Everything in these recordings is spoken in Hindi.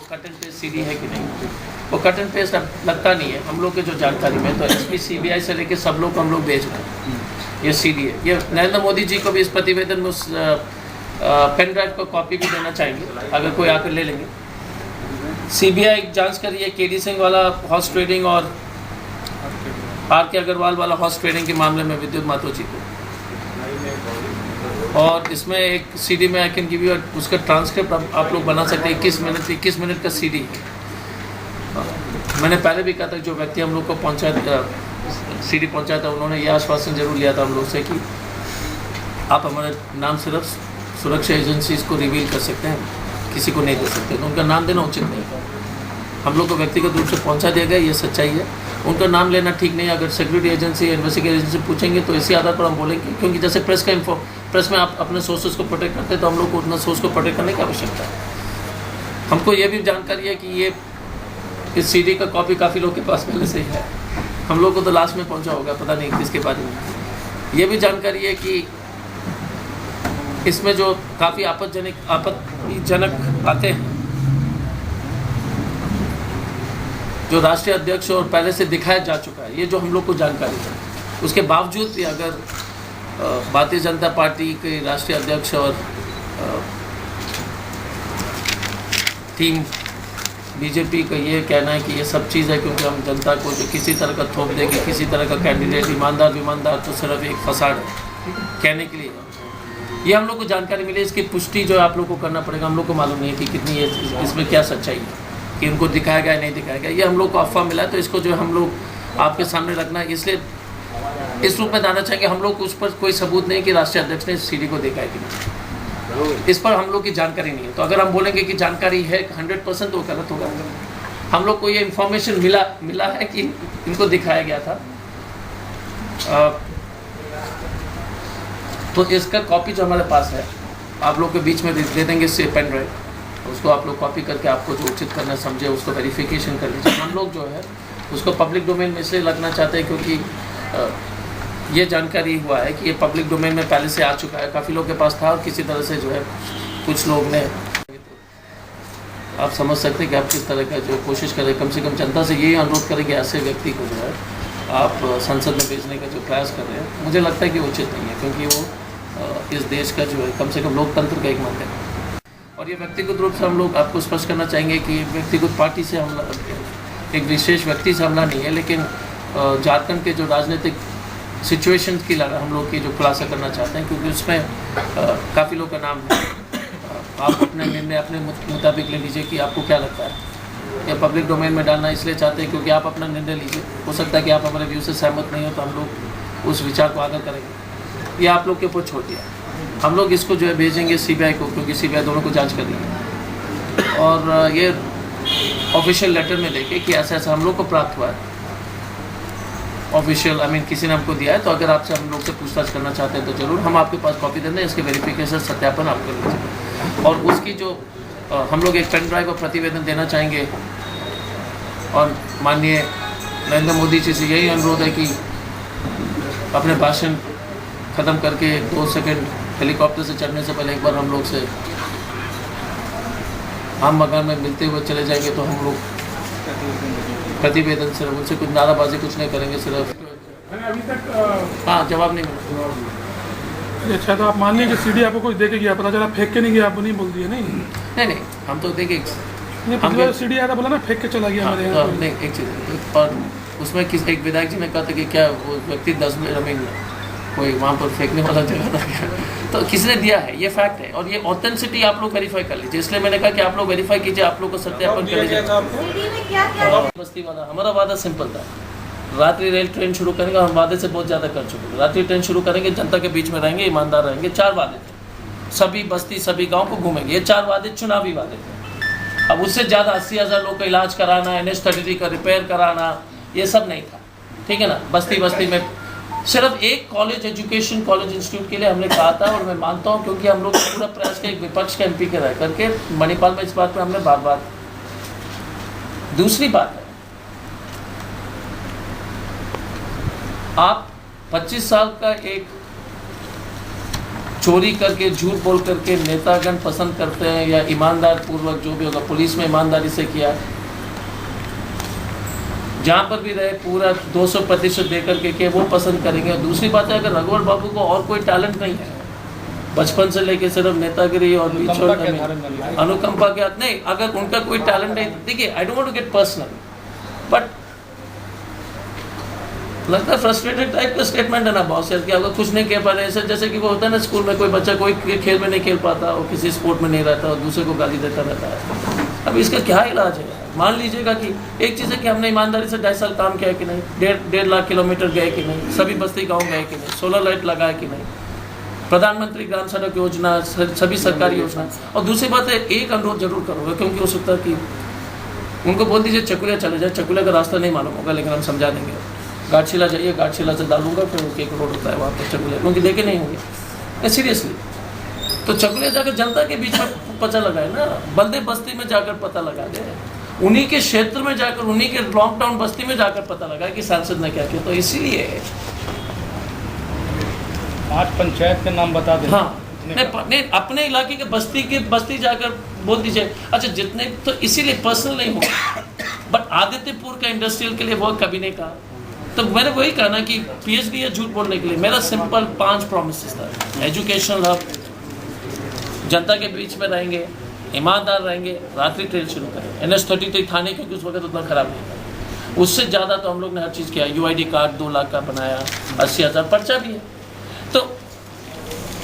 वो कट एंड पेस्ट सीडी है कि नहीं। वो कट एंड पेस्ट अब लगता नहीं है हम लोग के जो जानकारी में, तो एसपी सीबीआई से लेके सब लोग को हम लोग भेज रहे हैं। ये सीडी है, ये नरेंद्र मोदी जी को भी इस प्रतिवेदन में उस पेन ड्राइव को कॉपी भी देना चाहेंगे, अगर कोई आकर ले लेंगे। सीबीआई जांच कर रही है केडी सिंह वाला हॉर्स ट्रेडिंग और आर.के. अग्रवाल वाला हॉर्स ट्रेडिंग के मामले में विद्युत मातो जी को, और इसमें एक सीडी में आई कैन गिव यू उसका ट्रांसक्रिप्ट आप लोग बना सकते हैं। 21 मिनट का सीडी है। मैंने पहले भी कहा था जो व्यक्ति हम लोग को पहुंचाया सीडी पहुंचाया था, उन्होंने यह आश्वासन जरूर लिया था हम लोग से कि आप हमारे नाम सिर्फ सुरक्षा एजेंसीज को रिवील कर सकते हैं, किसी को नहीं दे सकते। तो उनका नाम देना उचित नहीं है। हम लोग को व्यक्तिगत रूप से पहुंचा दिया गया, ये सच्चाई है। उनका नाम लेना ठीक नहीं है। अगर सिक्योरिटी एजेंसी या इन्वेस्टिगेशन एजेंसी पूछेंगे तो इसी आधार पर हम बोलेंगे, क्योंकि जैसे प्रेस में आप अपने सोर्सेज को प्रोटेक्ट करते हैं, तो हम लोग को उतना सोर्स को प्रोटेक्ट करने की आवश्यकता है। हमको ये भी जानकारी है कि ये इस सीडी का कॉपी काफ़ी लोग के पास पहले से ही है। हम लोग को तो लास्ट में पहुंचा होगा, पता नहीं किसके बारे में। ये भी जानकारी है कि इसमें जो काफ़ी आपत्तिजनक बातें हैं, जो राष्ट्रीय अध्यक्ष और पहले से दिखाया जा चुका है, ये जो हम लोग को जानकारी है, उसके बावजूद भी अगर भारतीय जनता पार्टी के राष्ट्रीय अध्यक्ष और टीम बीजेपी का ये कहना है कि ये सब चीज़ है क्योंकि हम जनता को जो किसी तरह का थोप देंगे, किसी तरह का कैंडिडेट ईमानदार तो सिर्फ एक फसाड है कहने के लिए, ये हम लोग को जानकारी मिली। इसकी पुष्टि जो है आप लोग को करना पड़ेगा। हम लोग को मालूम नहीं है कि कितनी इसमें क्या सच्चाई है, कि इनको दिखाया गया नहीं दिखाया गया। ये हम लोग को अफवाह मिला है, तो इसको जो हम लोग आपके सामने रखना है। इसलिए इस रूप में दाना चाहेंगे, हम लोग को उस पर कोई सबूत नहीं कि राष्ट्रीय अध्यक्ष ने सीडी को देखा है कि नहीं, इस पर हम लोग की जानकारी नहीं है। तो अगर हम बोलेंगे कि जानकारी है 100%, तो गलत होगा। हम लोग को ये इन्फॉर्मेशन मिला है कि इनको दिखाया गया था। तो इसका कॉपी जो हमारे पास है आप लोग के बीच में दे देंगे से पेन ड्राइव, उसको आप लोग कॉपी करके आपको जो उचित करना समझे उसको वेरिफिकेशन कर लीजिए। हम लोग जो है उसको पब्लिक डोमेन में इसलिए लगना चाहते हैं क्योंकि ये जानकारी हुआ है कि ये पब्लिक डोमेन में पहले से आ चुका है, काफ़ी लोग के पास था, और किसी तरह से जो है कुछ लोग ने, आप समझ सकते हैं कि आप किस तरह का जो कोशिश करें। कम से कम जनता से यही अनुरोध करेंगे ऐसे व्यक्ति को जो है आप संसद में भेजने का जो प्रयास कर रहे हैं, मुझे लगता है कि उचित नहीं है, क्योंकि वो इस देश का जो है कम से कम लोकतंत्र का एक मंदिर है। और ये व्यक्तिगत रूप से हम लोग आपको स्पष्ट करना चाहेंगे कि व्यक्तिगत पार्टी से हमला, एक विशेष व्यक्ति से हमला नहीं है, लेकिन झारखंड के जो राजनीतिक सिचुएशन की हम लोग की जो खुलासा करना चाहते हैं, क्योंकि उसमें काफ़ी लोग का नाम है। आप अपने निर्णय अपने मुताबिक ले लीजिए कि आपको क्या लगता है। या पब्लिक डोमेन में डालना इसलिए चाहते हैं क्योंकि आप अपना निर्णय लीजिए। हो सकता है कि आप हमारे व्यू से सहमत नहीं हो, तो हम लोग उस विचार को आगे करेंगे। ये आप लोग के ऊपर छोड़ दिया। हम लोग इसको जो है भेजेंगे सीबीआई को, क्योंकि सीबीआई दोनों को जांच कर रही है, और ये ऑफिशियल लेटर में देखे कि ऐसा ऐसा हम लोग को प्राप्त हुआ है। ऑफिशियल किसी ने हमको दिया है। तो अगर आपसे हम लोग से पूछताछ करना चाहते हैं तो ज़रूर हम आपके पास कॉपी दे दें, इसके वेरिफिकेशन सत्यापन आप कर लीजिए। और उसकी जो हम लोग एक पेन ड्राइव और प्रतिवेदन देना चाहेंगे, और माननीय नरेंद्र मोदी जी से यही अनुरोध है कि अपने भाषण ख़त्म करके 2 सेकंड हेलीकॉप्टर से चढ़ने से पहले एक बार हम लोग से आम मकान में मिलते हुए चले जाएंगे, तो हम लोग प्रतिवेदन सिर्फ उनसे कुछ नाराबाजी कुछ नहीं करेंगे, सिर्फ अभी तक हाँ जवाब नहीं मिला। अच्छा, तो आप मान लीजिए कि सीडी आपको कुछ दे के गया, पता चला फेंक के नहीं गया, आपको नहीं बोल दिया? नहीं, हम तो देखे हम सीडी आया था, बोला ना फेंक के चला गया हमारे यहाँ। नहीं, एक चीज़, और उसमें एक विधायक जी ने कहा था कि क्या वो व्यक्ति 10 मिनट कोई वहाँ पर फेंकने वाला जगह था क्या, तो किसी ने दिया है, ये फैक्ट है। और ये ऑथेंटिसिटी आप लोग वेरीफाई कर लीजिए, इसलिए मैंने कहा कि आप लोग वेरीफाई कीजिए, आप लोग को सत्यापन कर लीजिए। बस्ती वाला हमारा वादा सिंपल था, रात्रि रेल ट्रेन शुरू करेंगे, हम वादे से बहुत ज़्यादा कर चुके हैं। रात्रि ट्रेन शुरू करेंगे, जनता के बीच में रहेंगे, ईमानदार रहेंगे, 4 वादे थे। सभी बस्ती सभी गाँव को घूमेंगे, ये 4 वादे चुनावी वादे थे। अब उससे ज़्यादा 80,000 लोग का इलाज कराना, NH-33 का रिपेयर कराना, ये सब नहीं था, ठीक है ना। बस्ती में सिर्फ एक कॉलेज, एजुकेशन कॉलेज इंस्टीट्यूट के लिए हमने कहा था, और मैं मानता हूँ क्योंकि हम लोग पूरा प्रयास के एक विपक्ष के MP के रह करके मणिपाल में इस बात पर हमने बार। दूसरी बात है, आप 25 साल का एक चोरी करके झूठ बोल करके नेतागण पसंद करते हैं, या ईमानदार पूर्वक जो भी होगा पुलिस में ईमानदारी से किया, जहाँ पर भी रहे पूरा 200% दे करके के वो पसंद करेंगे। और दूसरी बात है, अगर रघुवर बाबू को और कोई टैलेंट नहीं है, बचपन से लेके सिर्फ नेतागिरी और अनुकंपा के हाथ नहीं, अगर उनका कोई टैलेंट नहीं, देखिए I don't want to get personal, but लगता है फ्रस्ट्रेटेड टाइप का स्टेटमेंट है ना बॉस यार, कि अगर कुछ नहीं कह पा रहे ऐसे, जैसे कि वो होता है ना स्कूल में कोई बच्चा कोई खेल में नहीं खेल पाता और किसी स्पोर्ट में नहीं रहता और दूसरे को गाली देता रहता है। अब इसका क्या इलाज है? मान लीजिएगा कि एक चीज़ है कि हमने ईमानदारी से 2.5 साल काम किया कि नहीं, 1.5 लाख किलोमीटर गए कि नहीं, सभी बस्ती गाँव गए कि नहीं, सोलर लाइट लगाए कि नहीं, प्रधानमंत्री ग्राम सड़क योजना, सभी सरकारी योजना। और दूसरी बात है, एक अनुरोध जरूर करूँगा, क्योंकि हो सकता है कि उनको बोल दीजिए चकुलिया चले जाए, चकुलिया का रास्ता नहीं मालूम होगा लेकिन हम समझा देंगे। घाटशिला जाइए, घाटशिला से डालूंगा, फिर एक रोड होता है वहाँ पर चकुलिया, क्योंकि देखे नहीं होंगे सीरियसली। तो चकुलिया जाकर जनता के बीच में पता लगाए ना, बल्दे बस्ती में जाकर पता लगा दे, उन्हीं के क्षेत्र में जाकर, उन्हीं के लॉकडाउन बस्ती में जाकर पता लगाए कि सांसद ने क्या किया। तो इसीलिए 5 पंचायत के नाम बता दें। हाँ, नहीं अपने इलाके के बस्ती जाकर बोल दीजिए। अच्छा जितने, तो इसीलिए पर्सनल नहीं होगा, बट आदित्यपुर का इंडस्ट्रियल के लिए वो कभी नहीं कहा। तो मैंने वही कहा ना कि PhD है झूठ बोलने के लिए। मेरा सिंपल 5 प्रॉमिसेस था। एजुकेशनल हब, जनता के बीच में रहेंगे, ईमानदार रहेंगे, रात्रि ट्रेन शुरू करें, NH-33 थाने, क्योंकि उस वक्त उतना खराब नहीं था, उससे ज़्यादा तो हम लोग ने हर चीज़ किया। UID कार्ड 2 लाख का बनाया, 80,000 पर्चा भी है। तो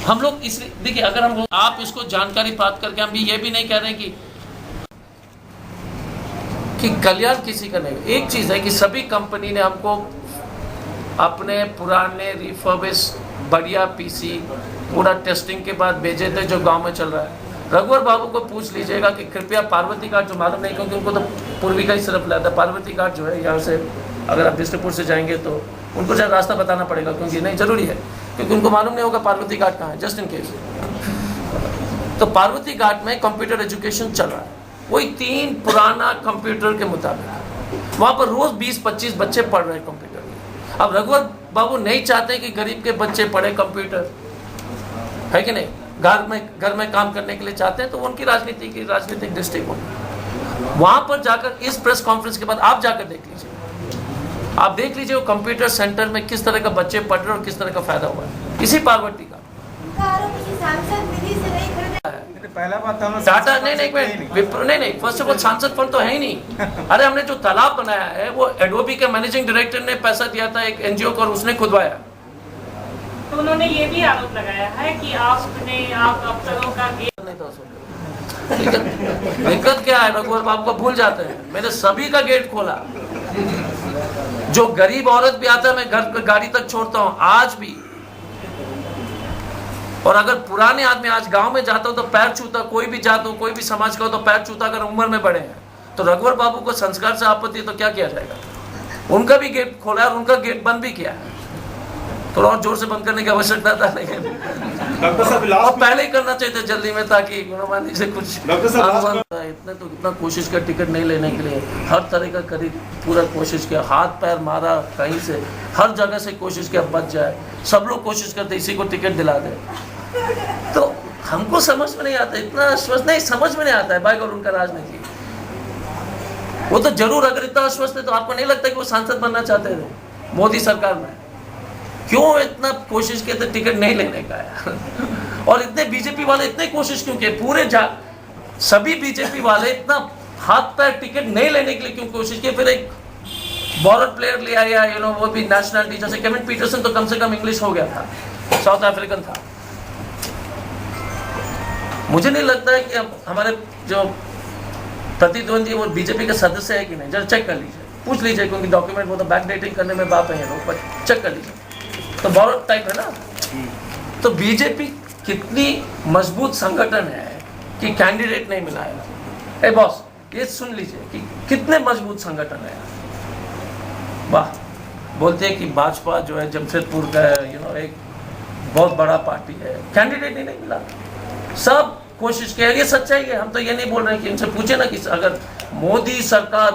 हम लोग इसलिए देखिए, अगर हम आप इसको जानकारी प्राप्त करके, हम भी ये भी नहीं कह रहे कि कल्याण किसी का नहीं। एक चीज़ है कि सभी कंपनी ने हमको अपने पुराने रिफर्बिश बढ़िया PC पूरा टेस्टिंग के बाद भेजे थे, जो गांव में चल रहा है। रघुवर बाबू को पूछ लीजिएगा कि कृपया पार्वती घाट, जो मालूम नहीं क्योंकि उनको तो पूर्वी का ही सिर्फ लाता है, पार्वती घाट जो है यहाँ से अगर आप बिष्टुपुर से जाएंगे तो उनको जरा रास्ता बताना पड़ेगा, क्योंकि नहीं ज़रूरी है, क्योंकि उनको मालूम नहीं होगा पार्वती घाट कहाँ है, जस्ट इन केस। तो पार्वती घाट में कंप्यूटर एजुकेशन चल रहा है, वही 3 पुराना कंप्यूटर के मुताबिक वहाँ पर रोज़ 20-25 बच्चे पढ़ रहे हैं कंप्यूटर में। अब रघुवर बाबू नहीं चाहते कि गरीब के बच्चे पढ़े कंप्यूटर, है कि नहीं, घर में काम करने के लिए चाहते हैं, तो उनकी राजनीतिक दृष्टिकोण। वहाँ पर जाकर इस प्रेस कॉन्फ्रेंस के बाद आप जाकर देख लीजिए, आप देख लीजिए वो कंप्यूटर सेंटर में किस तरह का बच्चे पढ़ रहे और किस तरह का फायदा हुआ है इसी पार्वती का। पहला बात तो टाटा नहीं, फर्स्ट ऑफ ऑल सांसद फंड तो है ही नहीं। अरे हमने जो तालाब बनाया है वो एडोबी के मैनेजिंग डायरेक्टर ने पैसा दिया था एक NGO को, और उसने खुदवाया। तो उन्होंने ये भी आरोप लगाया है कि आप अफसरों का दिक्कत क्या है, रघुवर बाबू को भूल जाते हैं। मैंने सभी का गेट खोला, जो गरीब औरत भी आता है मैं घर गाड़ी तक छोड़ता हूँ आज भी। और अगर पुराने आदमी आज गांव में जाता हो तो पैर छूता, कोई भी जात हो, कोई भी समाज का हो तो पैर छूता, अगर उम्र में बड़े हैं। तो रघुवर बाबू को संस्कार से आपत्ति तो क्या किया जाएगा? उनका भी गेट खोला है और उनका गेट बंद भी किया है। थोड़ा और जोर से बंद करने की आवश्यकता था, लेकिन और पहले ही करना चाहिए था जल्दी में, ताकि गुणवानी से कुछ इतना कोशिश कर टिकट नहीं लेने के लिए, हर तरह का करीब पूरा कोशिश किया, हाथ पैर मारा कहीं से, हर जगह से कोशिश किया बच जाए। सब लोग कोशिश करते इसी को टिकट दिला दे। तो हमको समझ में नहीं आता, इतना आश्वस्त नहीं समझ में नहीं आता है भाई। और उनका राजनीति वो तो जरूर, अगर इतना आश्वस्त है तो आपको नहीं लगता कि वो सांसद बनना चाहते थे मोदी सरकार में? क्यों इतना कोशिश किए थे टिकट नहीं लेने का यार? और इतने बीजेपी वाले इतने कोशिश क्यों किए? सभी बीजेपी वाले इतना हाथ पैर टिकट नहीं लेने के लिए क्यों कोशिश किए? फिर एक बॉलर प्लेयर ले आया, वो भी नेशनलिटी, जैसे केविन पीटरसन तो कम से कम इंग्लिश हो गया था, साउथ अफ्रीकन था। मुझे नहीं लगता है कि हमारे जो प्रतिद्वंदी वो बीजेपी के सदस्य है कि नहीं, जरा चेक कर लीजिए, पूछ लीजिए, क्योंकि डॉक्यूमेंट वो तो बैक डेटिंग करने में बाप है लोग, बट चेक कर लीजिए। तो बॉलर टाइप है ना। तो बीजेपी कितनी मजबूत संगठन है कि कैंडिडेट नहीं मिला है। ए बॉस, ये सुन लीजिए कि कितने मजबूत संगठन है। वाह, बोलते हैं कि भाजपा जो है जमशेदपुर का एक बहुत बड़ा पार्टी है, कैंडिडेट ही नहीं मिला। सब कोशिश किया, ये सच्चाई है, हम तो ये नहीं बोल रहे हैं कि इनसे पूछे ना कि अगर मोदी सरकार